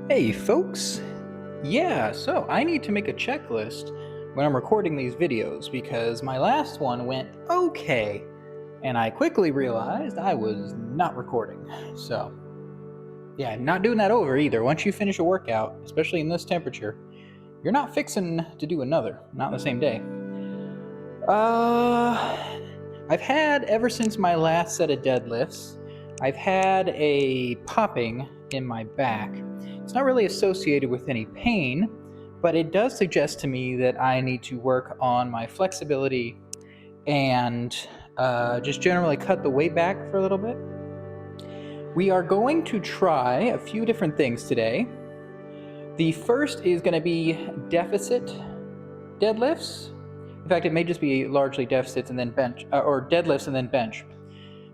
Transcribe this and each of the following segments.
Hey folks! Yeah, so I need to make a checklist when I'm recording these videos because my last one went okay, and I quickly realized I was not recording. So, yeah, I'm not doing that over either. Once you finish a workout, especially in this temperature, you're not fixing to do another, not in the same day. I've had, ever since my last set of deadlifts, I've had a popping in my back. It's not really associated with any pain, but it does suggest to me that I need to work on my flexibility and just generally cut the weight back for a little bit. We are going to try a few different things today. The first is going to be deficit deadlifts. In fact, it may just be largely deficits and then bench, or deadlifts and then bench.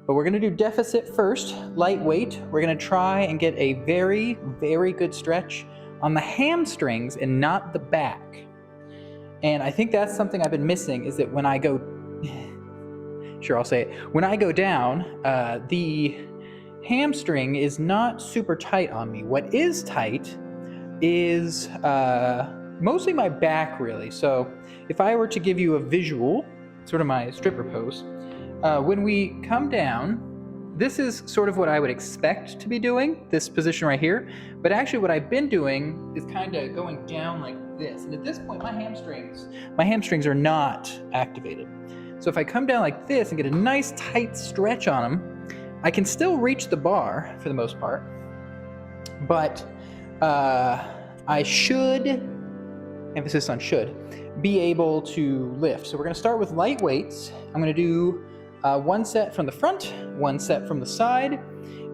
But we're going to do deficit first, lightweight. We're going to try and get a very, very good stretch on the hamstrings and not the back. And I think that's something I've been missing, is that when I go, sure, I'll say it. When I go down, the hamstring is not super tight on me. What is tight is mostly my back, really. So if I were to give you a visual, sort of my stripper pose, when we come down, this is sort of what I would expect to be doing, this position right here. But actually what I've been doing is kind of going down like this. And at this point, my hamstrings are not activated. So if I come down like this and get a nice tight stretch on them, I can still reach the bar for the most part. But I should, emphasis on should, be able to lift. So we're going to start with light weights. I'm going to do one set from the front, one set from the side,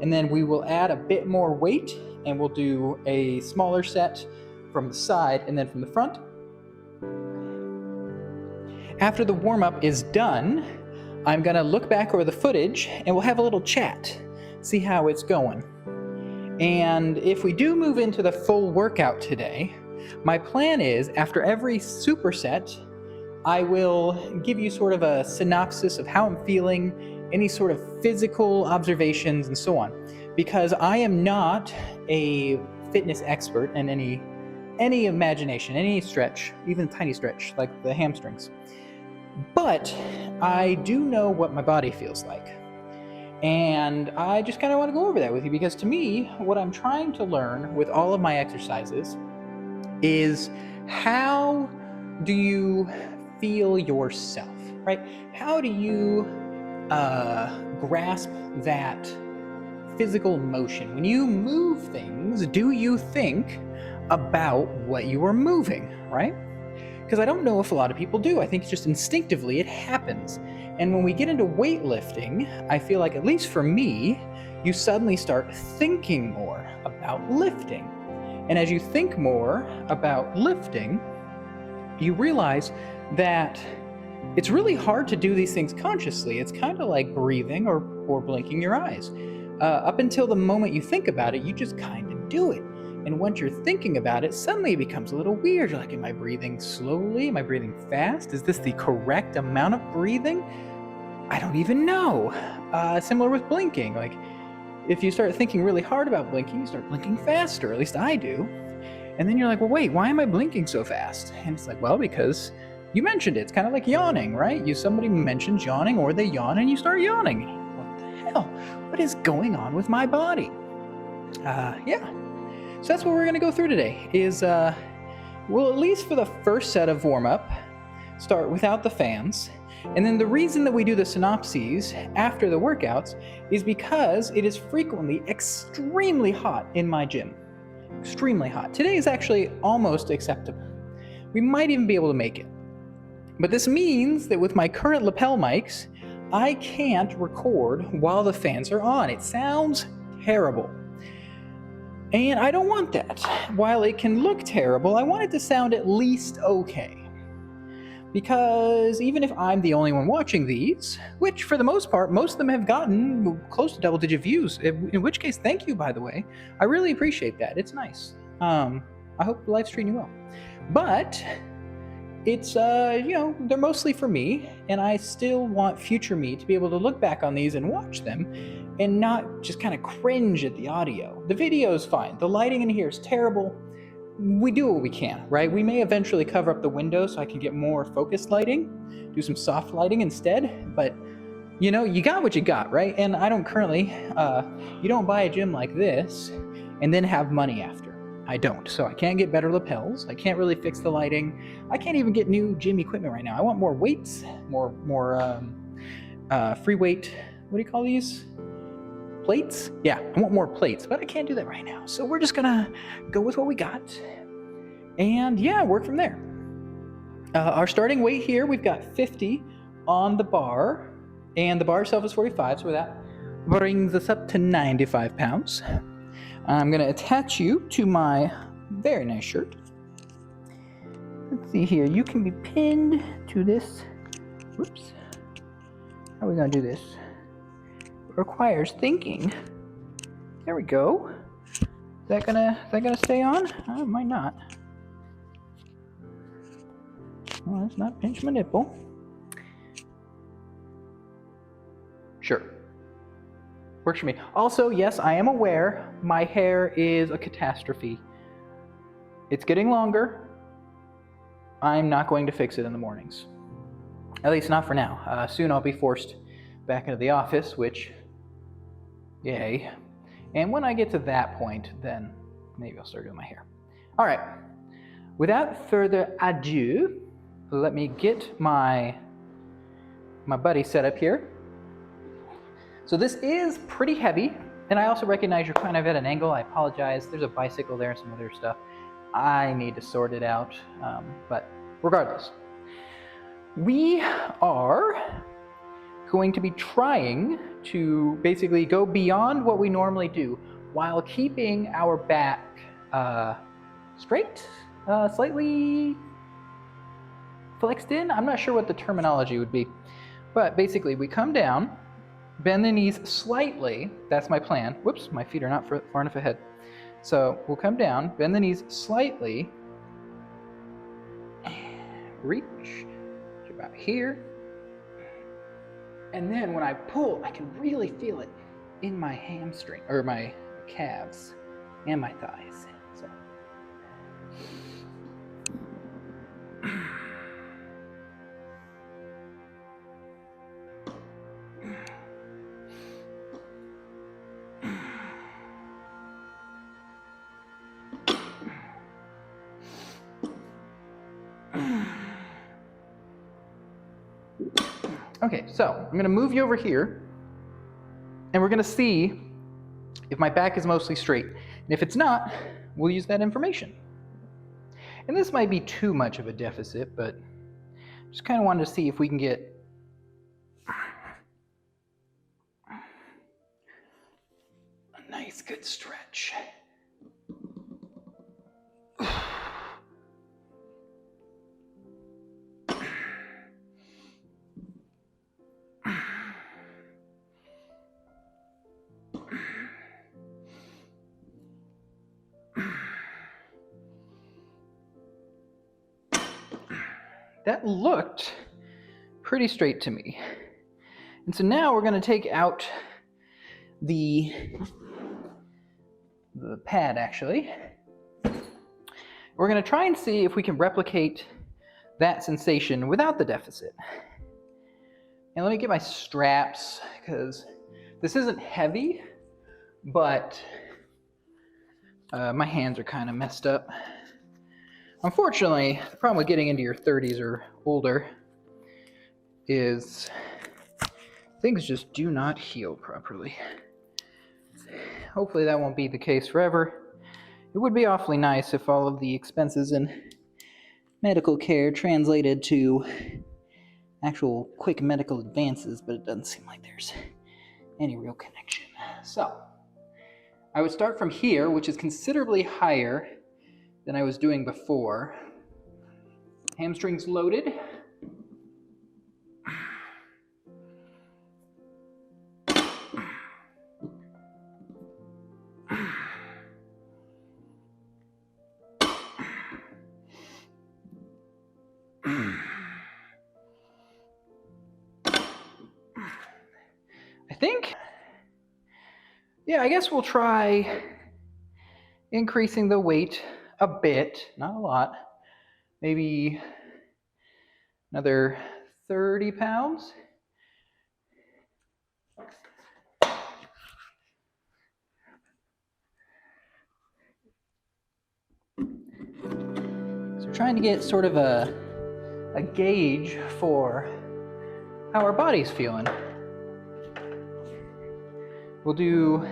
and then we will add a bit more weight, and we'll do a smaller set from the side and then from the front. After the warm-up is done, I'm going to look back over the footage and we'll have a little chat, see how it's going. And if we do move into the full workout today, my plan is, after every superset, I will give you sort of a synopsis of how I'm feeling, any sort of physical observations, and so on. Because I am not a fitness expert in any imagination, any stretch, even a tiny stretch, like the hamstrings. But I do know what my body feels like. And I just kind of want to go over that with you, because to me, what I'm trying to learn with all of my exercises is, how do you feel yourself, right? How do you grasp that physical motion? When you move things, do you think about what you are moving, right? Because I don't know if a lot of people do. I think it's just instinctively it happens. And when we get into weightlifting, I feel like, at least for me, you suddenly start thinking more about lifting. And as you think more about lifting, you realize that it's really hard to do these things consciously. It's kind of like breathing or blinking your eyes. Up until the moment you think about it, you just kind of do it. And once you're thinking about it, suddenly it becomes a little weird. You're like, am I breathing slowly? Am I breathing fast? Is this the correct amount of breathing? I don't even know. Similar with blinking. Like, if you start thinking really hard about blinking, you start blinking faster. At least I do. And then you're like, well, wait, why am I blinking so fast? And it's like, well, because you mentioned it. It's kind of like yawning, right? Somebody mentions yawning, or they yawn and you start yawning. What the hell? What is going on with my body? Yeah. So that's what we're going to go through today, is we'll, at least for the first set of warm-up, start without the fans. And then the reason that we do the synopses after the workouts is because it is frequently extremely hot in my gym. Extremely hot. Today is actually almost acceptable. We might even be able to make it. But this means that with my current lapel mics, I can't record while the fans are on. It sounds terrible. And I don't want that. While it can look terrible, I want it to sound at least okay. Because even if I'm the only one watching these, which for the most part, most of them have gotten close to double-digit views, in which case, thank you, by the way. I really appreciate that. It's nice. I hope the life's treating you well. But it's, they're mostly for me, and I still want future me to be able to look back on these and watch them and not just kind of cringe at the audio. The video is fine. The lighting in here is terrible. We do what we can, right? We may eventually cover up the window so I can get more focused lighting, do some soft lighting instead, but you know, you got what you got, right? And I don't currently, you don't buy a gym like this and then have money after. I don't. So I can't get better lapels. I can't really fix the lighting. I can't even get new gym equipment right now. I want more weights, more free weight. What do you call these? Plates? Yeah, I want more plates, but I can't do that right now. So we're just gonna go with what we got, and yeah, work from there. Our starting weight here, we've got 50 on the bar, and the bar itself is 45, so that brings us up to 95 pounds. I'm gonna attach you to my very nice shirt. Let's see here, you can be pinned to this. Whoops. How are we gonna do this? It requires thinking. There we go. Is that gonna stay on? It might not. Well, let's not pinch my nipple. Sure. Works for me. Also, yes, I am aware my hair is a catastrophe. It's getting longer. I'm not going to fix it in the mornings. At least not for now. Soon I'll be forced back into the office, which, yay. And when I get to that point, then maybe I'll start doing my hair. All right. Without further ado, let me get my buddy set up here. So this is pretty heavy, and I also recognize you're kind of at an angle. I apologize. There's a bicycle there and some other stuff. I need to sort it out, but regardless. We are going to be trying to basically go beyond what we normally do while keeping our back straight, slightly flexed in. I'm not sure what the terminology would be, but basically we come down, bend the knees slightly. That's my plan. Whoops, my feet are not far enough ahead. So we'll come down, bend the knees slightly, reach to about here. And then when I pull, I can really feel it in my hamstring, or my calves and my thighs. So. Okay, so I'm going to move you over here, and we're going to see if my back is mostly straight. And if it's not, we'll use that information. And this might be too much of a deficit, but just kind of wanted to see if we can get a nice, good stretch. That looked pretty straight to me. And so now we're going to take out the pad, actually. We're going to try and see if we can replicate that sensation without the deficit. And let me get my straps, because this isn't heavy, but my hands are kind of messed up. Unfortunately, the problem with getting into your 30s or older is things just do not heal properly. Hopefully that won't be the case forever. It would be awfully nice if all of the expenses in medical care translated to actual quick medical advances, but it doesn't seem like there's any real connection. So, I would start from here, which is considerably higher than I was doing before. Hamstrings loaded. I think Yeah, I guess we'll try increasing the weight a bit, not a lot, maybe another 30 pounds. So we're trying to get sort of a gauge for how our body's feeling. We'll do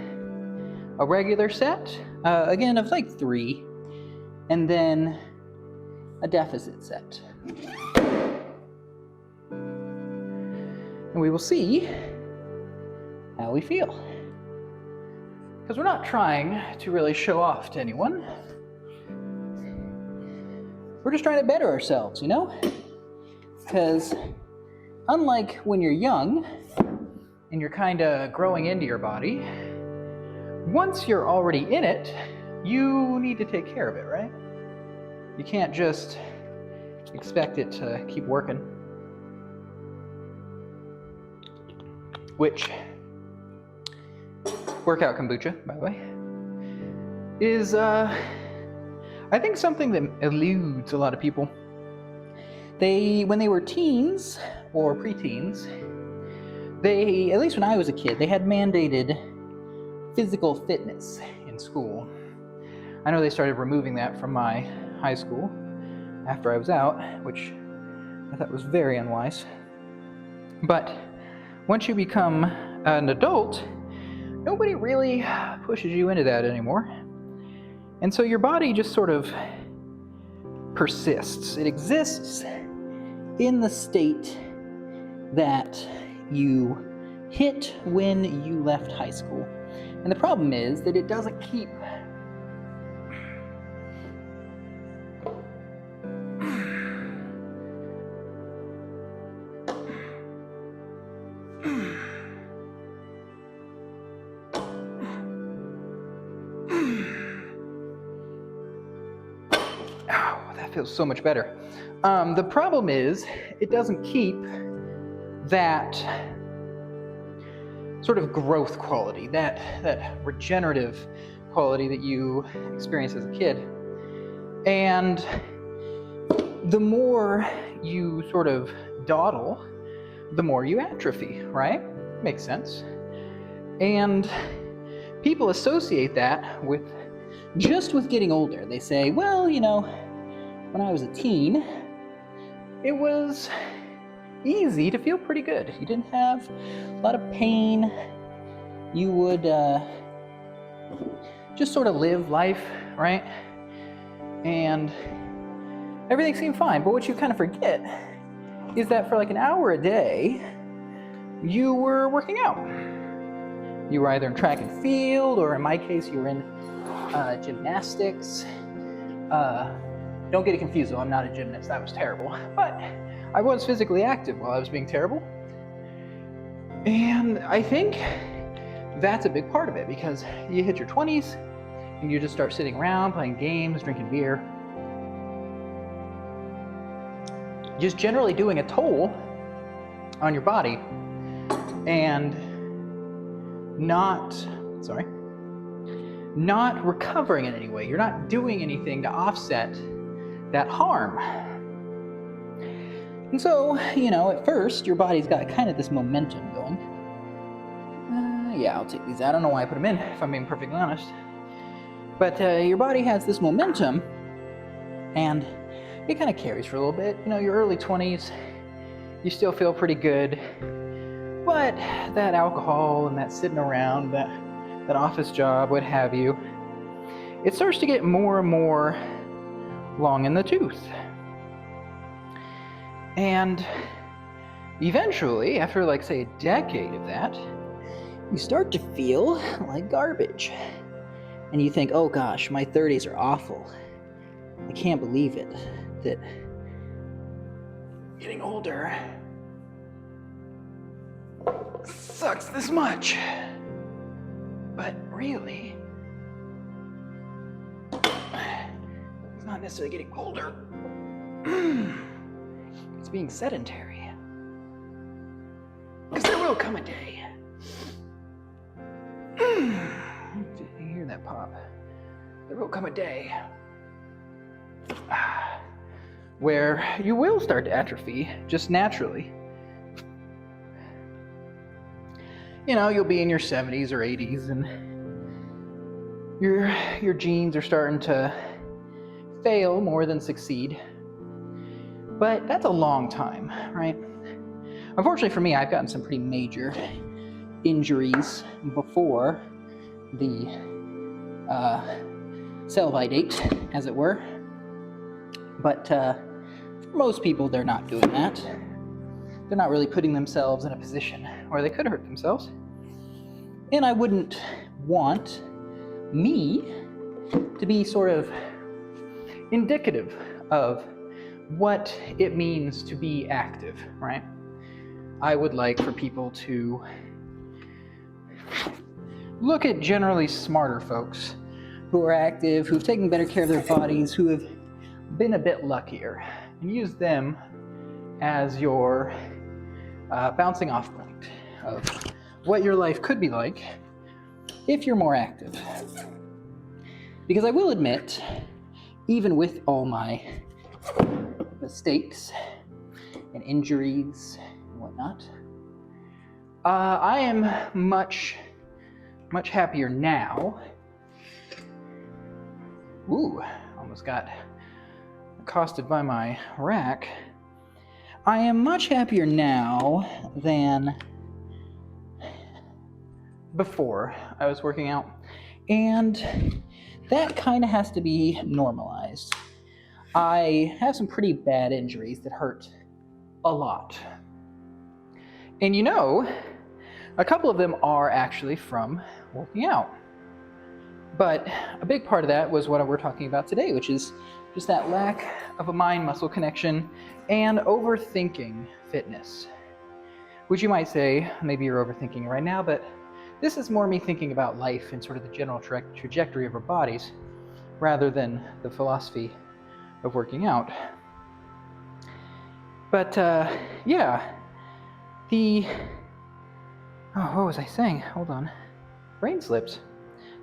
a regular set, again, of like 3, and then a deficit set. And we will see how we feel. Because we're not trying to really show off to anyone. We're just trying to better ourselves, you know? Because unlike when you're young and you're kind of growing into your body, once you're already in it, you need to take care of it, right? You can't just expect it to keep working. Which, workout kombucha, by the way, is, I think something that eludes a lot of people. When they were teens or preteens, at least when I was a kid, they had mandated physical fitness in school. I know they started removing that from my high school after I was out, which I thought was very unwise. But once you become an adult, nobody really pushes you into that anymore. And so your body just sort of persists. It exists in the state that you hit when you left high school. And the problem is that it doesn't keep feels so much better. The problem is it doesn't keep that sort of growth quality, that regenerative quality that you experience as a kid. And the more you sort of dawdle, the more you atrophy, right? Makes sense. And people associate that with getting older. They say, well, you know, when I was a teen, it was easy to feel pretty good. You didn't have a lot of pain. You would just sort of live life, right? And everything seemed fine. But what you kind of forget is that for like an hour a day, you were working out. You were either in track and field, or in my case, you were in gymnastics. Don't get it confused though, I'm not a gymnast, that was terrible. But I was physically active while I was being terrible. And I think that's a big part of it, because you hit your 20s and you just start sitting around, playing games, drinking beer. Just generally doing a toll on your body and not recovering in any way. You're not doing anything to offset that harm. And so, you know, at first, your body's got kind of this momentum going. Yeah, I'll take these out. I don't know why I put them in, if I'm being perfectly honest. But your body has this momentum, and it kind of carries for a little bit. You know, your early 20s, you still feel pretty good. But that alcohol and that sitting around, that office job, what have you, it starts to get more and more long in the tooth. And eventually, after like say a decade of that, you start to feel like garbage. And you think, oh gosh, my 30s are awful. I can't believe it, that getting older sucks this much. But really, it's not necessarily getting older. It's being sedentary. Because there will come a day pop. There will come a day where you will start to atrophy just naturally. You know, you'll be in your 70s or 80s and your genes are starting to fail more than succeed. But that's a long time, right? Unfortunately for me, I've gotten some pretty major injuries before the sell-by date, as it were. But for most people, they're not doing that. They're not really putting themselves in a position where they could hurt themselves. And I wouldn't want me to be sort of indicative of what it means to be active, right? I would like for people to look at generally smarter folks who are active, who've taken better care of their bodies, who have been a bit luckier, and use them as your bouncing off point of what your life could be like if you're more active. Because I will admit, even with all my mistakes and injuries and whatnot, I am much happier now. Ooh, almost got accosted by my rack. I am much happier now than before I was working out, and that kind of has to be normalized. I have some pretty bad injuries that hurt a lot. And you know, a couple of them are actually from working out. But a big part of that was what we're talking about today, which is just that lack of a mind-muscle connection and overthinking fitness. Which you might say, maybe you're overthinking right now, but this is more me thinking about life and sort of the general trajectory of our bodies rather than the philosophy of working out. But yeah, what was I saying? Hold on. Brain slips.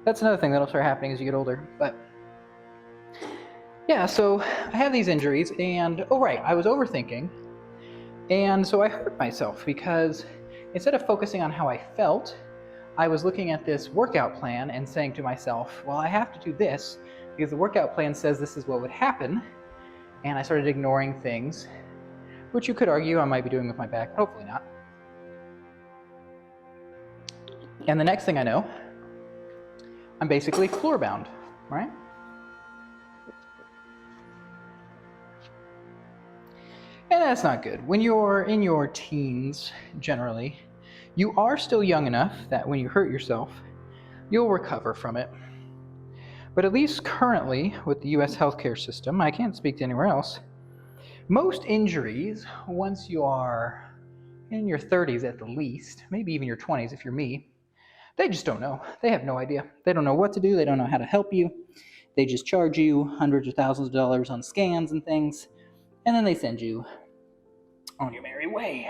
That's another thing that'll start happening as you get older. But yeah, so I have these injuries and, I was overthinking. And so I hurt myself because instead of focusing on how I felt, I was looking at this workout plan and saying to myself, well, I have to do this because the workout plan says this is what would happen. And I started ignoring things, which you could argue I might be doing with my back, but hopefully not. And the next thing I know, I'm basically floor bound, right? And that's not good. When you're in your teens, generally, you are still young enough that when you hurt yourself, you'll recover from it. But at least currently, with the US healthcare system, I can't speak to anywhere else, most injuries, once you are in your 30s at the least, maybe even your 20s if you're me, they just don't know. They have no idea. They don't know what to do. They don't know how to help you. They just charge you hundreds of thousands of dollars on scans and things, and then they send you on your merry way.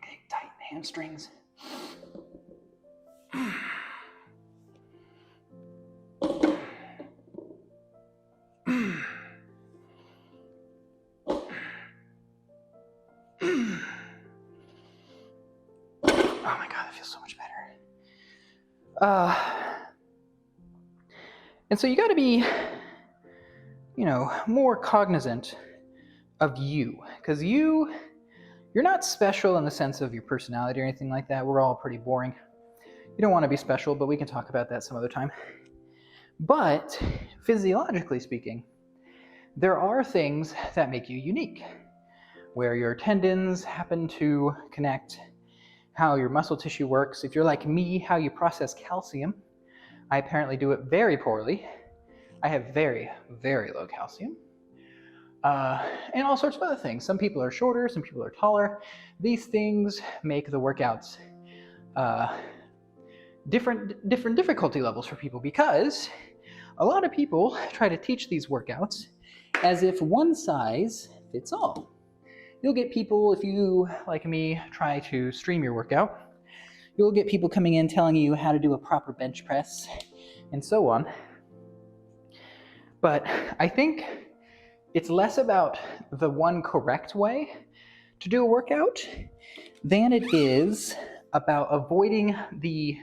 Okay, tight hamstrings. Oh my God, that feels so much better. And so you got to be, more cognizant of you, because you're not special in the sense of your personality or anything like that. We're all pretty boring. You don't want to be special, but we can talk about that some other time. But physiologically speaking, there are things that make you unique, where your tendons happen to connect, how your muscle tissue works. If you're like me, how you process calcium. I apparently do it very poorly. I have very, very low calcium. And all sorts of other things. Some people are shorter, some people are taller. These things make the workouts different difficulty levels for people, because a lot of people try to teach these workouts as if one size fits all. You'll get people, if you, like me, try to stream your workout, You'll get people coming in telling you how to do a proper bench press and so on. But I think it's less about the one correct way to do a workout than it is about avoiding the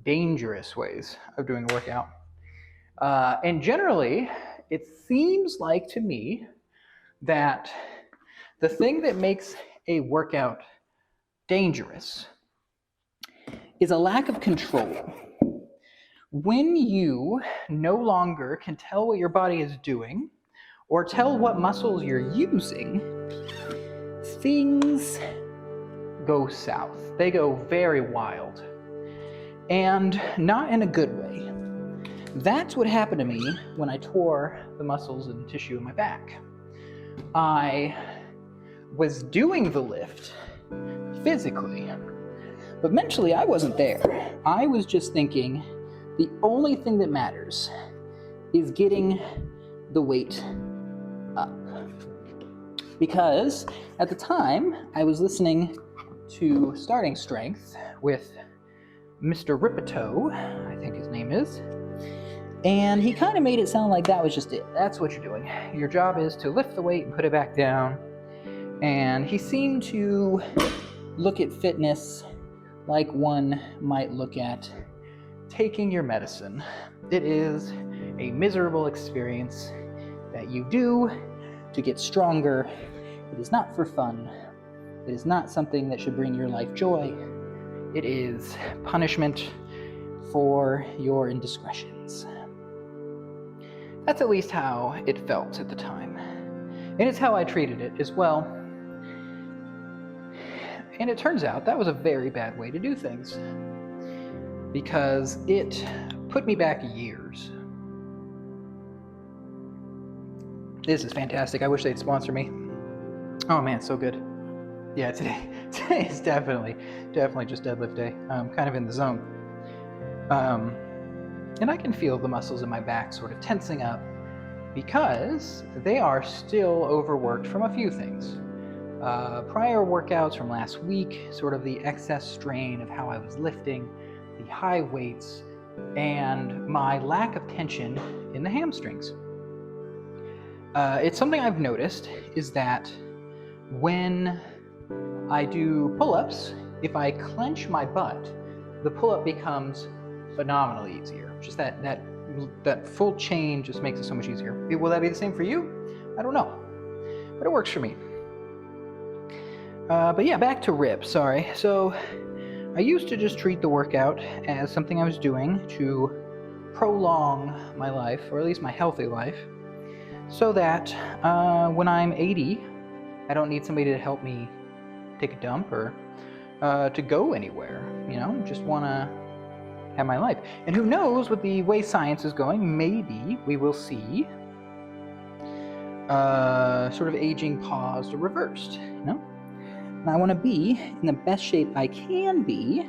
dangerous ways of doing a workout. And generally, it seems like to me that the thing that makes a workout dangerous is a lack of control. When you no longer can tell what your body is doing or tell what muscles you're using, things go south. They go very wild. And not in a good way. That's what happened to me when I tore the muscles and tissue in my back. I was doing the lift physically, but mentally I wasn't there. I was just thinking the only thing that matters is getting the weight up. Because at the time I was listening to Starting Strength with Mr. Ripito, I think his name is, and he kind of made it sound like that was just it. That's what you're doing. Your job is to lift the weight and put it back down. And he seemed to look at fitness like one might look at taking your medicine. It is a miserable experience that you do to get stronger. It is not for fun. It is not something that should bring your life joy. It is punishment for your indiscretions. That's at least how it felt at the time. And it's how I treated it as well. And it turns out that was a very bad way to do things, because it put me back years. This is fantastic. I wish they'd sponsor me. Oh man, so good. Yeah, today is definitely just deadlift day. I'm kind of in the zone. And I can feel the muscles in my back sort of tensing up because they are still overworked from a few things. Prior workouts from last week, sort of the excess strain of how I was lifting, the high weights, and my lack of tension in the hamstrings. It's something I've noticed is that when I do pull-ups, if I clench my butt, the pull-up becomes phenomenally easier. Just that full chain just makes it so much easier. Will that be the same for you? I don't know, but it works for me. But yeah, back to rip, sorry. So I used to just treat the workout as something I was doing to prolong my life, or at least my healthy life, so that when I'm 80, I don't need somebody to help me take a dump or to go anywhere, just want to have my life. And who knows, with the way science is going, maybe we will see sort of aging paused or reversed, And I want to be in the best shape I can be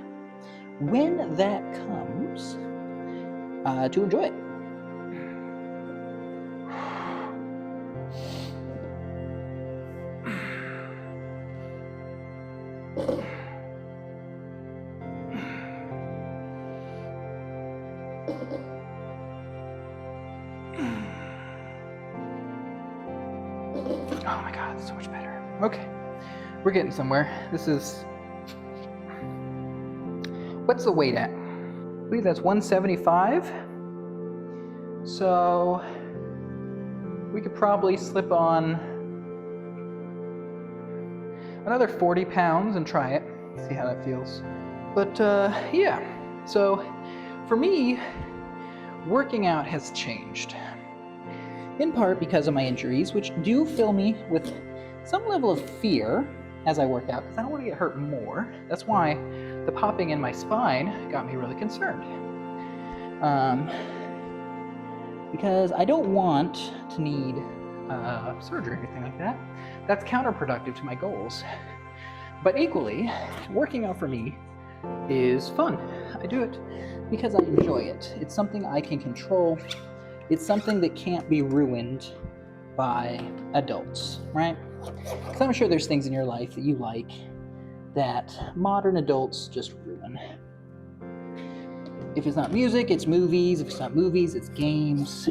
when that comes to enjoy it. Oh my God, so much better. Okay, we're getting somewhere. What's the weight at? I believe that's 175. So we could probably slip on another 40 pounds and try it. See how that feels. But yeah, so for me, working out has changed. In part because of my injuries, which do fill me with some level of fear as I work out, because I don't want to get hurt more. That's why the popping in my spine got me really concerned. Because I don't want to need surgery or anything like that. That's counterproductive to my goals. But equally, working out for me is fun. I do it because I enjoy it. It's something I can control. It's something that can't be ruined by adults, right? Because I'm sure there's things in your life that you like that modern adults just ruin. If it's not music, it's movies. If it's not movies, it's games.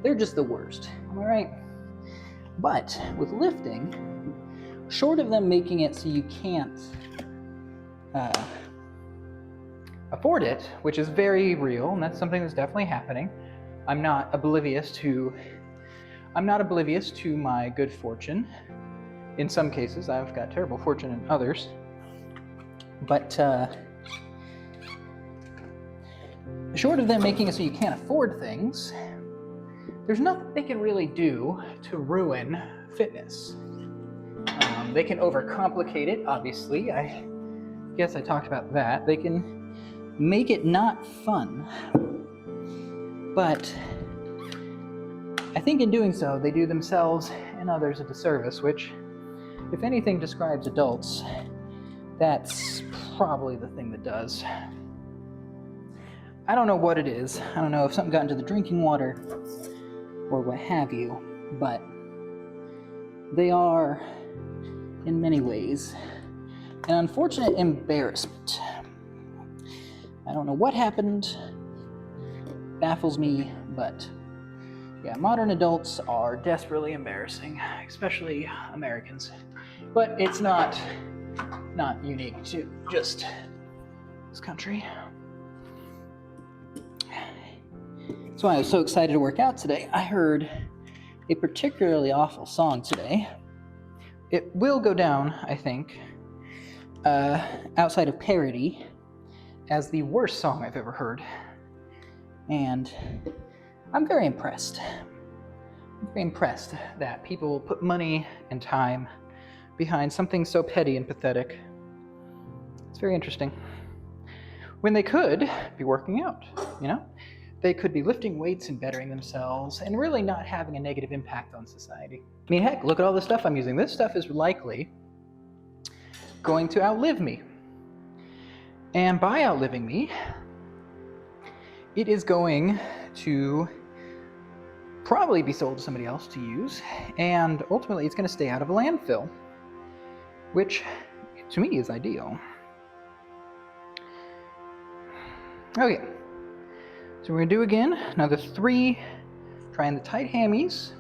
They're just the worst. Am I right? But with lifting, short of them making it so you can't afford it, which is very real, and that's something that's definitely happening. I'm not oblivious to my good fortune. In some cases, I've got terrible fortune in others. But short of them making it so you can't afford things, there's nothing they can really do to ruin fitness. They can overcomplicate it, obviously. I guess I talked about that. They can make it not fun. But I think in doing so, they do themselves and others a disservice, which, if anything describes adults, that's probably the thing that does. I don't know what it is. I don't know if something got into the drinking water or what have you, but they are, in many ways, an unfortunate embarrassment. I don't know what happened. Baffles me, but yeah, modern adults are desperately embarrassing, especially Americans. But it's not unique to just this country. That's why I was so excited to work out today. I heard a particularly awful song today. It will go down, I think, outside of parody, as the worst song I've ever heard. And I'm very impressed. I'm very impressed that people put money and time behind something so petty and pathetic. It's very interesting. When they could be working out, you know? They could be lifting weights and bettering themselves and really not having a negative impact on society. I mean, heck, look at all the stuff I'm using. This stuff is likely going to outlive me. And by outliving me, it is going to probably be sold to somebody else to use, and ultimately it's going to stay out of a landfill, which to me is ideal. Okay, so we're going to do again another 3, trying the tight hammies.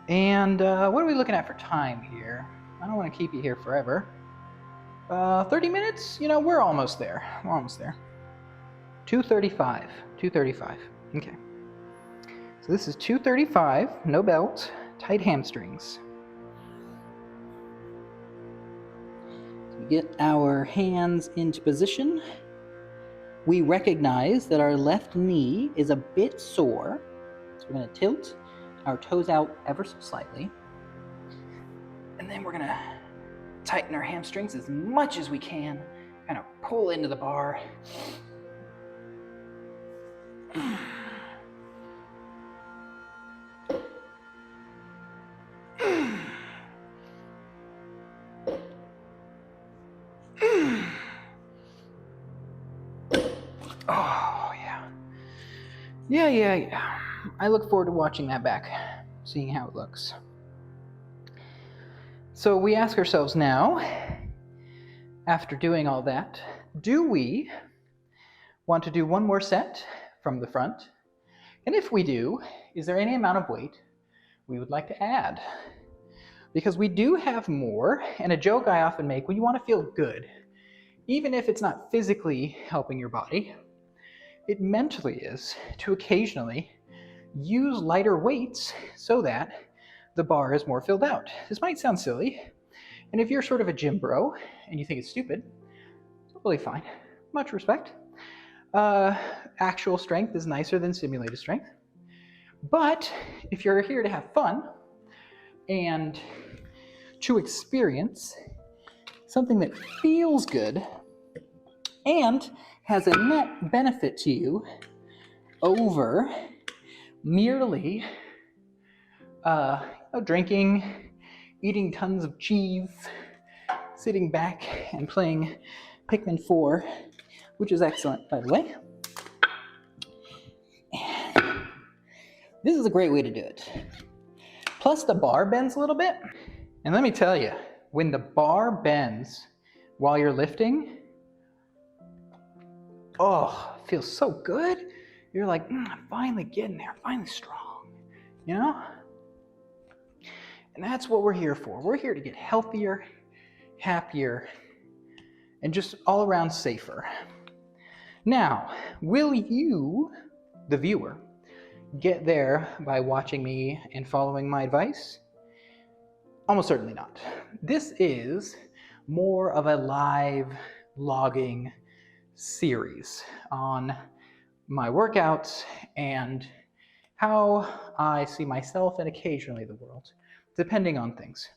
And what are we looking at for time here? I don't want to keep you here forever. 30 minutes? You know, we're almost there. We're almost there. 2:35. 2:35. Okay. So this is 2:35, no belt, tight hamstrings. So we get our hands into position. We recognize that our left knee is a bit sore, so we're going to tilt our toes out ever so slightly. And then we're going to tighten our hamstrings as much as we can, kind of pull into the bar. Oh, yeah. Yeah. I look forward to watching that back, seeing how it looks. So we ask ourselves now, after doing all that, do we want to do one more set from the front? And if we do, is there any amount of weight we would like to add? Because we do have more, and a joke I often make, when you want to feel good, even if it's not physically helping your body, it mentally is to occasionally use lighter weights so that the bar is more filled out. This might sound silly, and if you're sort of a gym bro and you think it's stupid, it's totally fine. Much respect. Actual strength is nicer than simulated strength. But if you're here to have fun and to experience something that feels good and has a net benefit to you over merely drinking, eating tons of cheese, sitting back and playing Pikmin 4, which is excellent, by the way. This is a great way to do it. Plus the bar bends a little bit. And let me tell you, when the bar bends while you're lifting, oh, it feels so good. You're like, I'm finally getting there, finally strong, you know? And that's what we're here for. We're here to get healthier, happier, and just all around safer. Now, will you, the viewer, get there by watching me and following my advice? Almost certainly not. This is more of a live logging series on my workouts and how I see myself and occasionally the world, depending on things.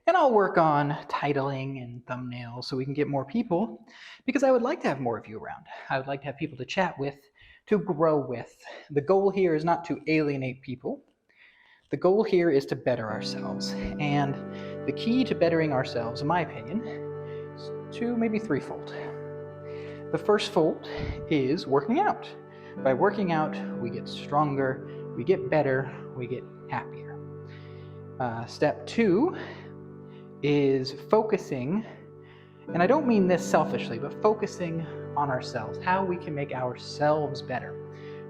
And I'll work on titling and thumbnails so we can get more people, because I would like to have more of you around. I would like to have people to chat with, to grow with. The goal here is not to alienate people. The goal here is to better ourselves. And the key to bettering ourselves, in my opinion, is maybe threefold. The first fold is working out. By working out, we get stronger, we get better, we get happier. Step 2 is focusing, and I don't mean this selfishly, but focusing on ourselves, how we can make ourselves better.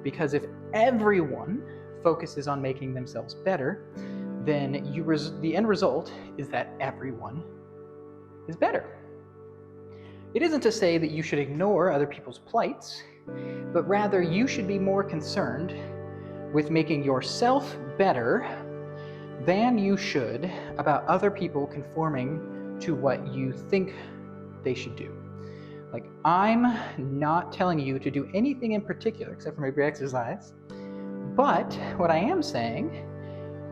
Because if everyone focuses on making themselves better, then the end result is that everyone is better. It isn't to say that you should ignore other people's plights, but rather you should be more concerned with making yourself better than you should about other people conforming to what you think they should do. Like, I'm not telling you to do anything in particular except for maybe exercise, but what I am saying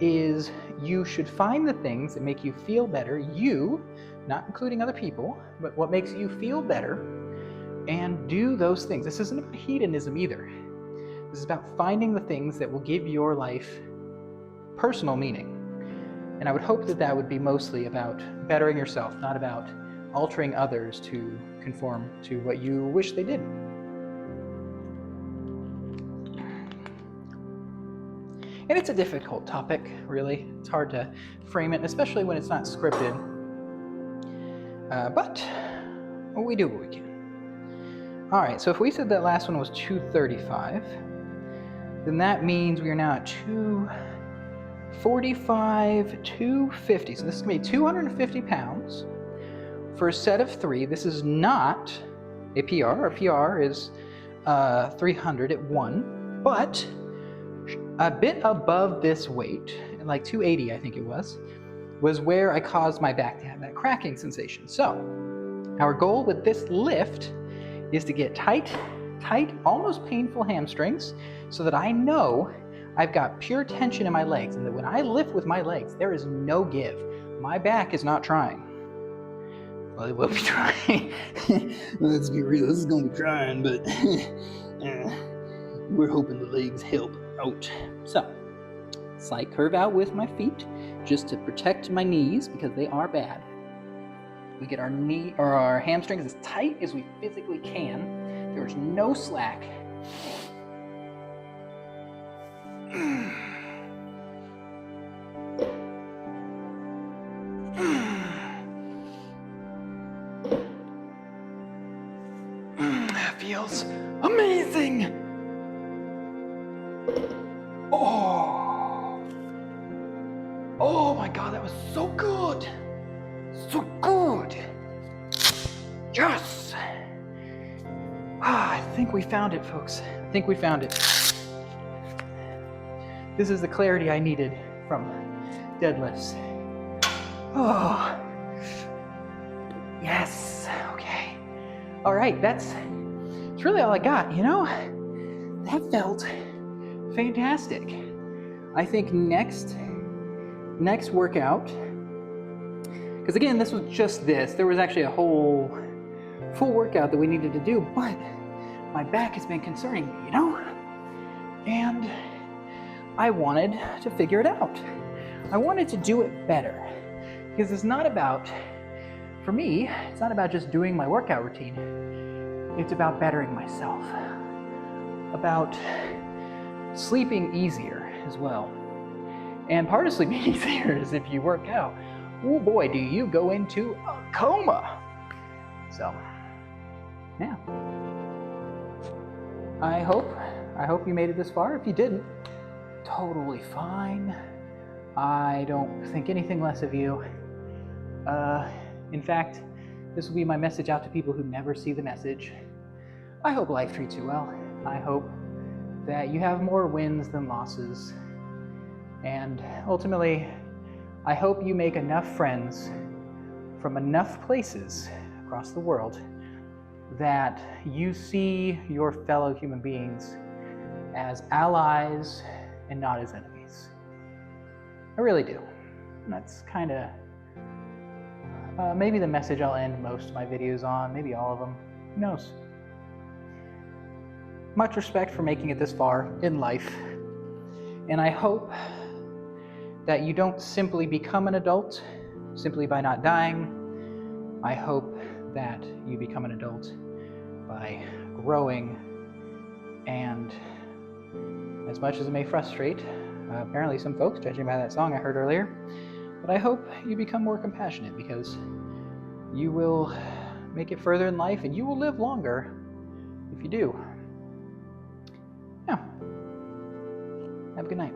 is you should find the things that make you feel better, you, not including other people, but what makes you feel better, and do those things. This isn't about hedonism either. This is about finding the things that will give your life personal meaning. And I would hope that that would be mostly about bettering yourself, not about altering others to conform to what you wish they did. And it's a difficult topic, really. It's hard to frame it, especially when it's not scripted. But we do what we can. All right, so if we said that last one was 235, then that means we are now at 245, 250. So this is going to be 250 pounds for a set of 3. This is not a PR. Our PR is 300 at 1, but a bit above this weight, like 280 I think it was where I caused my back to have that cracking sensation. So our goal with this lift is to get tight, almost painful hamstrings, so that I know I've got pure tension in my legs, and that when I lift with my legs, there is no give. My back is not trying. Well, it will be trying. Let's be real, this is going to be trying, but we're hoping the legs help out. So, slight curve out with my feet, just to protect my knees, because they are bad. We get our knee or our hamstrings as tight as we physically can. There's no slack. That feels amazing. Oh my God, that was so good. So good. Yes. I think we found it, folks. I think we found it. This is the clarity I needed from deadlifts. Oh. Yes. Okay. All right, that's really all I got, you know? That felt fantastic. I think next workout, because again, this was just this. There was actually a whole full workout that we needed to do, but my back has been concerning me, you know? And I wanted to figure it out. I wanted to do it better, because it's not about, for me, it's not about just doing my workout routine. It's about bettering myself, about sleeping easier as well. And part of sleeping easier is if you work out. Oh boy, do you go into a coma. So, yeah. I hope you made it this far. If you didn't, totally fine. I don't think anything less of you. In fact, this will be my message out to people who never see the message. I hope life treats you well. I hope that you have more wins than losses. And ultimately, I hope you make enough friends from enough places across the world that you see your fellow human beings as allies and not as enemies. I really do. And that's kind of maybe the message I'll end most of my videos on, maybe all of them. Who knows? Much respect for making it this far in life. And I hope that you don't simply become an adult simply by not dying. I hope that you become an adult by growing, and as much as it may frustrate apparently some folks, judging by that song I heard earlier, but I hope you become more compassionate, because you will make it further in life and you will live longer if you do. Yeah. Have a good night.